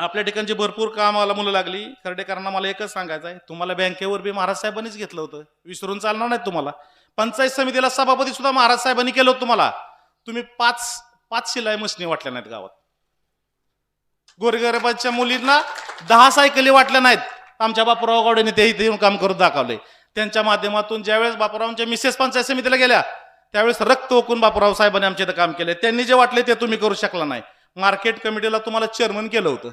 आपल्या ठिकाणची भरपूर कामाला मुलं लागली. खर्डेकरांना मला एकच सांगायचं आहे, तुम्हाला बँकेवर बी महाराज साहेबांनीच घेतलं होतं, विसरून चालणार नाही तुम्हाला. पंचायत समितीला सभापती सुद्धा महाराज साहेबांनी केलं होतं तुम्हाला. तुम्ही पाच पाच शिलाई मशनी वाटल्या नाहीत गावात. गोरगरिबाच्या मुलींना 10 सायकली वाटल्या नाहीत. आमच्या बापूराव गावडेने ते इथे येऊन काम करून दाखवले. त्यांच्या माध्यमातून ज्यावेळेस बापूरावांच्या मिसेस पंचायत समितीला गेल्या त्यावेळेस रक्त ओकून बापूराव साहेबांनी आमच्या इथं काम केले. त्यांनी जे वाटले ते तुम्ही करू शकला नाही. मार्केट कमिटीला तुम्हाला चेअरमन केलं होतं.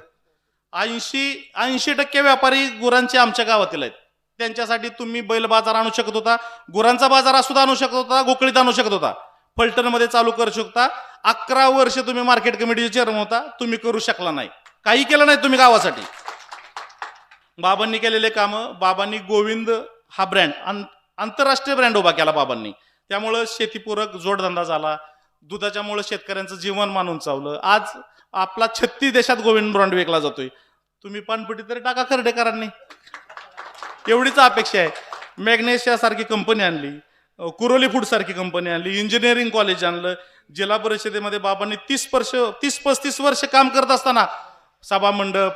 80% व्यापारी गुरांचे आमच्या गावातील आहेत. त्यांच्यासाठी तुम्ही बैल बाजार आणू शकत होता, गुरांचा बाजार सुद्धा आणू शकत होता, गोकळीत आणू शकत होता, फलटणमध्ये चालू करू शकता. 11 वर्ष तुम्ही मार्केट कमिटीचे चेअरमन होता, तुम्ही करू शकला नाही. काही केलं नाही तुम्ही गावासाठी. बाबांनी केलेले कामं, बाबांनी गोविंद हा ब्रँड आंतरराष्ट्रीय ब्रँड उभा केला बाबांनी. त्यामुळं शेतीपूरक जोडधंदा झाला. दुधाच्यामुळे शेतकऱ्यांचं जीवन मानून चावलं. आज आपला 36 देशात गोविंद ब्रँड विकला जातोय. तुम्ही पानपट्टी तरी टाका खर्डेकरांनी, एवढीच अपेक्षा आहे. मॅग्नेशिया सारखी कंपनी आणली, कुरोली फूड सारखी कंपनी आणली, इंजिनिअरिंग कॉलेज आणलं. जिल्हा परिषदेमध्ये बाबांनी 30-35 वर्ष काम करत असताना सभा मंडप,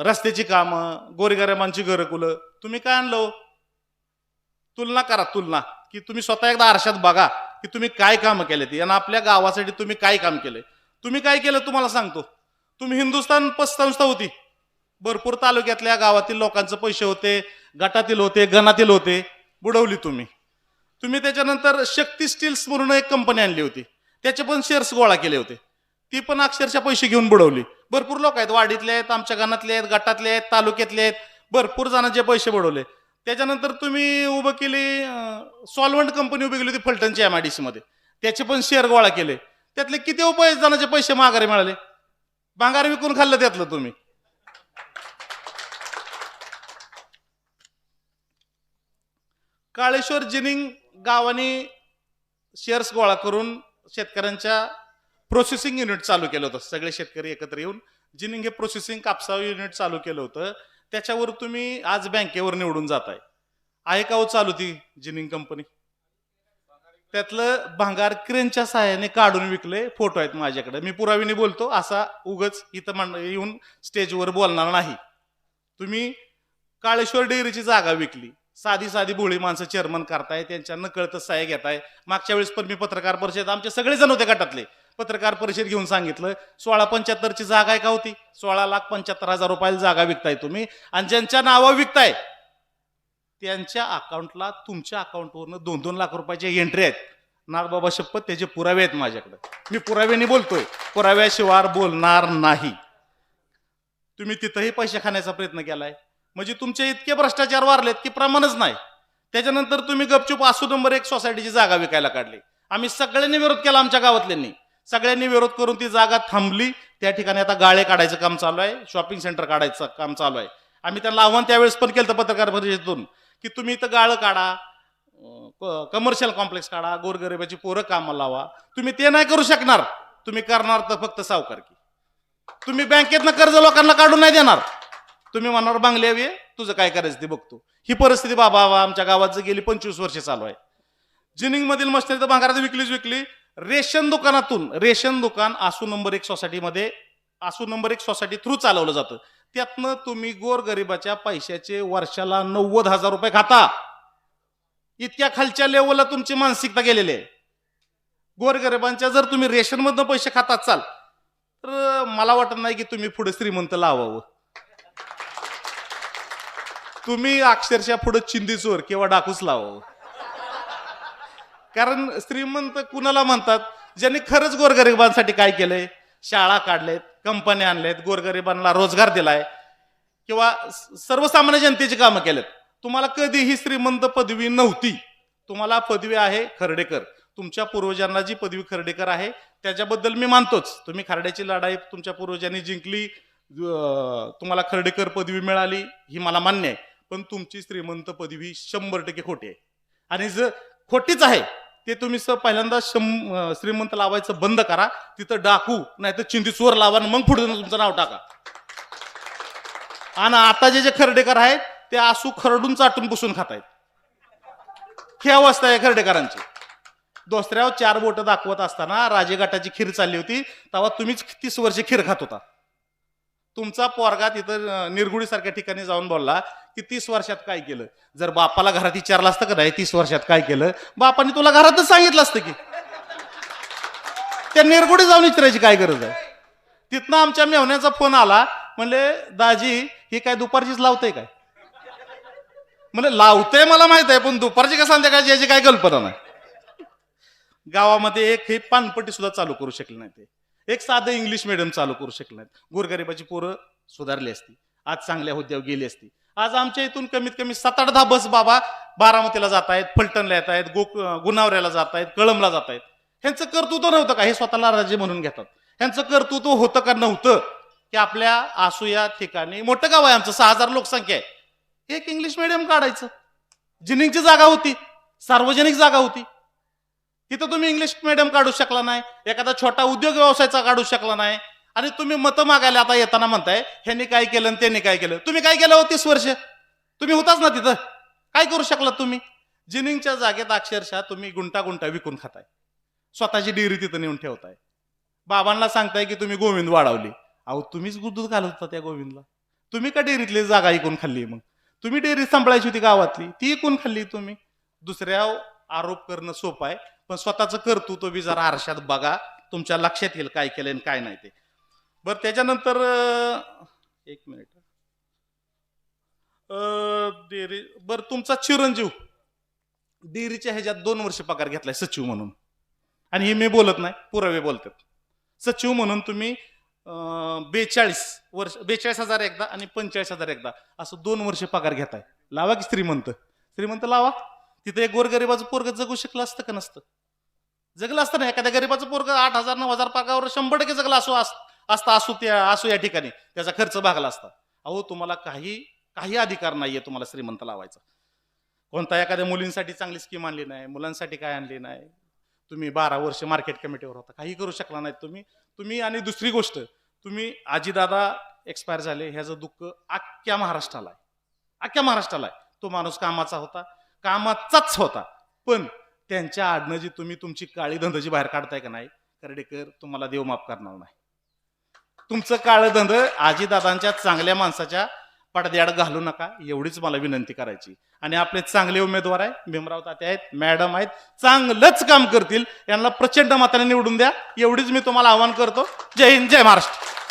रस्त्याची कामं, गोरगरिबांची घरकुलं, तुम्ही काय आणलं? तुलना करा, तुलना की तुम्ही स्वतः एकदा आरशात बघा की तुम्ही काय काम केले आणि आपल्या गावासाठी तुम्ही काय काम केले. तुम्ही काय केलं तुम्हाला सांगतो. तुम्ही हिंदुस्थान पतसंस्था होती, भरपूर तालुक्यातल्या गावातील लोकांचे पैसे होते, गटातील होते, गणातील होते, बुडवली तुम्ही. त्याच्यानंतर शक्ती स्टील्स म्हणून एक कंपनी आणली होती, त्याचे पण शेअर्स गोळा केले होते, ती पण अक्षरशः पैसे घेऊन बुडवली. भरपूर लोक आहेत, वाडीतले आहेत, आमच्या गणातले आहेत, गटातले आहेत, तालुक्यातले आहेत, भरपूर जणांचे पैसे बुडवले. त्याच्यानंतर तुम्ही उभं केली सॉल्व्हंट कंपनी उभी केली होती फलटणच्या MIDC मध्ये, त्याचे पण शेअर गोळा केले. त्यातले किती जणांचे पैसे माघारी मिळाले? भांगार विकून खाल्लं त्यातलं तुम्ही. काळेश्वर जिनिंग गावाने शेअर्स गोळा करून शेतकऱ्यांच्या प्रोसेसिंग युनिट चालू केलं होतं. सगळे शेतकरी एकत्र येऊन जिनिंग हे प्रोसेसिंग कापसा युनिट चालू केलं होतं. त्याच्यावर तुम्ही आज बँकेवर निवडून जाताय. आहे का हो चालू ती जिनिंग कंपनी? त्यातलं भांगार क्रेनच्या सहाय्याने काढून विकले. फोटो आहेत माझ्याकडे, मी पुरावीने बोलतो, असा उगच इथं येऊन स्टेजवर बोलणार नाही. तुम्ही काळेश्वर डेअरीची जागा विकली, साधी भोळी माणसं चेअरमन करताय, त्यांच्या नकळत सहाय्य घेताय. मागच्या वेळेस पण मी पत्रकार परिषद, आमचे सगळे जण होते गटातले, पत्रकार परिषद घेऊन सांगितलं 1675 ची जागा आहे का होती, 16,75,000 रुपयाला जागा विकताय तुम्ही. आणि ज्यांच्या नावावर विकताय त्यांच्या अकाउंटला, तुमच्या अकाउंटवरनं 2-2 लाख रुपयाचे एंट्री आहेत. नागबाबा शपथ, त्याचे पुरावे आहेत माझ्याकडे. मी पुराव्याने बोलतोय, पुराव्याशिवाय बोलणार नाही. तुम्ही तिथंही पैसे खाण्याचा प्रयत्न केलाय. म्हणजे तुमचे इतके भ्रष्टाचार वारलेत की प्रमाणच नाही. त्याच्यानंतर तुम्ही गपचूप आसू नंबर 1 सोसायटीची जागा विकायला काढली. आम्ही सगळ्यांनी विरोध केला, आमच्या गावातल्यांनी सगळ्यांनी विरोध करून ती जागा थांबली. त्या ठिकाणी आता गाळे काढायचं काम चालू आहे, शॉपिंग सेंटर काढायचं काम चालू आहे. आम्ही त्यांना आव्हान त्यावेळेस पण केलं पत्रकार परिषदेतून की तुम्ही इथं गाळं काढा, कमर्शियल कॉम्प्लेक्स काढा, गोरगरिबाची पोरं कामाला लावा. तुम्ही ते नाही करू शकणार. तुम्ही करणार तर फक्त सावकारकी. तुम्ही बँकेतनं कर्ज लोकांना काढून नाही देणार. तुम्ही म्हणणार बांगले हवी, तुझं काय करायचं ते बघतो. ही परिस्थिती बाबा आमच्या गावात गेली 25 वर्ष चालू आहे. जिनिंग मधील मशिनरी तर भांगारात विकलीच. रेशन दुकानातून, रेशन दुकान आसू नंबर 1 सोसायटीमध्ये, आसू नंबर 1 सोसायटी थ्रू चालवलं जातं. त्यातनं तुम्ही गोरगरिबाच्या पैशाचे वर्षाला 90,000 रुपये खाता. इतक्या खालच्या लेवलला तुमची मानसिकता गेलेली आहे. गोरगरिबांच्या जर तुम्ही रेशन मधनं पैसे खात असाल तर मला वाटत नाही की तुम्ही पुढे श्रीमंत लावावं. तुम्ही अक्षरशः पुढे चिंदी चोर किंवा डाकूच लावावं. कारण श्रीमंत कुणाला म्हणतात? ज्यांनी खरंच गोरगरिबांसाठी काय केलंय, शाळा काढलेत, कंपन्या आणलेत, गोरगरिबांना रोजगार दिलाय किंवा सर्वसामान्य जनतेची कामं केलेत. तुम्हाला कधीही श्रीमंत पदवी नव्हती. तुम्हाला पदवी आहे खर्डेकर. तुमच्या पूर्वजांना जी पदवी खर्डेकर आहे त्याच्याबद्दल मी मानतोच. तुम्ही खर्ड्याची लढाई तुमच्या पूर्वजांनी जिंकली, तुम्हाला खर्डेकर पदवी मिळाली, ही मला मान्य आहे. पण तुमची श्रीमंत पदवी 100% खोटी आहे. आणि जर खोटीच आहे ते तुम्ही पहिल्यांदा श्रीमंत लावायचं बंद करा. तिथं डाकू नाही तर चिंदी चोर लावा, मग पुढे तुमचं नाव टाका. आणि आता जे खर्डेकर आहेत ते आसू खरडून चाटून पुसून खात आहेत. ही अवस्था आहे खर्डेकरांची. दुसऱ्यावर 4 बोट दाखवत असताना राजे गटाची खीर चालली होती, तेव्हा तुम्हीच 30 वर्ष खीर खात होता. तुमचा पोरगा तिथं निरगुडी सारख्या ठिकाणी जाऊन बोलला की 30 वर्षात काय केलं. जर बापाला घरात विचारलं असतं का नाही 30 वर्षात काय केलं, बापाने तुला घरातच सांगितलं असतं की. त्या निरगुडी जाऊन विचारायची काय गरज आहे. तिथनं आमच्या मेहण्याचा फोन आला, म्हणले दाजी ही काय दुपारचीच लावतंय काय. म्हणजे लावतंय मला माहित आहे, पण दुपारची का संध्याकाळची याची काय कल्पना नाही. गावामध्ये एक हे पानपट्टी सुद्धा चालू करू शकले नाही ते. एक साधं इंग्लिश मिडियम चालू करू शकले नाहीत. गोरगरिबाची पोरं सुधारली असती, आज चांगल्या हुद्द्यावर गेली असती. आज आमच्या इथून कमीत कमी 7-8-10 बस बाबा बारामतीला जात आहेत, फलटणला येत आहेत, गुणावऱ्याला जात आहेत, कळंबला जात आहेत. ह्यांचं कर्तृत्व नव्हतं का, हे स्वतःला राज्य म्हणून घेतात. ह्यांचं कर्तृत्व होतं का नव्हतं की आपल्या आसू या ठिकाणी मोठं गाव आहे आमचं, 6,000 लोकसंख्या आहे, एक इंग्लिश मिडियम काढायचं. जिनिंगची जागा होती, सार्वजनिक जागा होती, तिथं तुम्ही इंग्लिश मिडियम काढू शकला नाही. एखादा छोटा उद्योग व्यवसायाचा काढू शकला नाही. आणि तुम्ही मतं मागायला आता येताना म्हणताय ह्यांनी काय केलं आणि त्यांनी काय केलं. तुम्ही काय केलं हो 30 वर्ष, तुम्ही होताच ना तिथं, काय करू शकला तुम्ही. जिनिंगच्या जागेत अक्षरशः तुम्ही गुंटा विकून खाताय, स्वतःची डेअरी तिथं नेऊन ठेवताय. बाबांना सांगताय की तुम्ही गोविंद वाढवली. अहो तुम्हीच दूध घालत होता त्या गोविंदला, तुम्ही का डेअरीतली जागा इकून खाल्ली. मग तुम्ही डेअरी सांभाळायची होती गावातली, ती इकून खाल्ली तुम्ही. दुसऱ्या आरोप करणं सोपं आहे, पण स्वतःचं कर्तृत्व बी जरा आरशात बघा, तुमच्या लक्षात येईल काय केलं आणि काय नाही ते. बरं त्याच्यानंतर एक मिनिट, डेअरी बरं तुमचा चिरंजीव डेअरीच्या ह्याच्यात 2 वर्ष पगार घेतलाय सचिव म्हणून, आणि हे मी बोलत नाही, पुरावे बोलतात. सचिव म्हणून तुम्ही 42,000 एकदा आणि 45,000 एकदा असं 2 वर्ष पगार घेताय. लावा की श्रीमंत लावा. तिथे एक गोरगरिबाचं पोरग जगू शकलं असतं का नसतं. जगलं असतं ना. एखाद्या गरीबाचं पोरग 8,000-9,000 पगारावर 100% जगलं असू या ठिकाणी त्याचा खर्च भागला असता. अहो तुम्हाला काही अधिकार नाहीये तुम्हाला श्रीमंत लावायचा. कोणता एखाद्या मुलींसाठी चांगली स्कीम आणली नाही, मुलांसाठी काय आणली नाही. तुम्ही 12 वर्ष मार्केट कमिटीवर होता, काही करू शकला नाही तुम्ही. आणि दुसरी गोष्ट, तुम्ही आजीदादा एक्सपायर झाले ह्याचं दुःख अख्ख्या महाराष्ट्राला आहे. तो माणूस कामाचाच होता, पण त्यांच्या आडनं जी तुम्ही तुमची काळी धंदाची बाहेर काढताय का नाही, कर्डेकर तुम्हाला देव माफ करणार नाही. तुमचं काळं धंद आजीदादांच्या चांगल्या माणसाच्या पडद्याड घालू नका, एवढीच मला विनंती करायची. आणि आपले चांगले उमेदवार आहे, भीमराव ताते आहेत, मॅडम आहेत, चांगलंच काम करतील, यांना प्रचंड मताने निवडून द्या, एवढीच मी तुम्हाला आवाहन करतो. जय हिंद, जय महाराष्ट्र.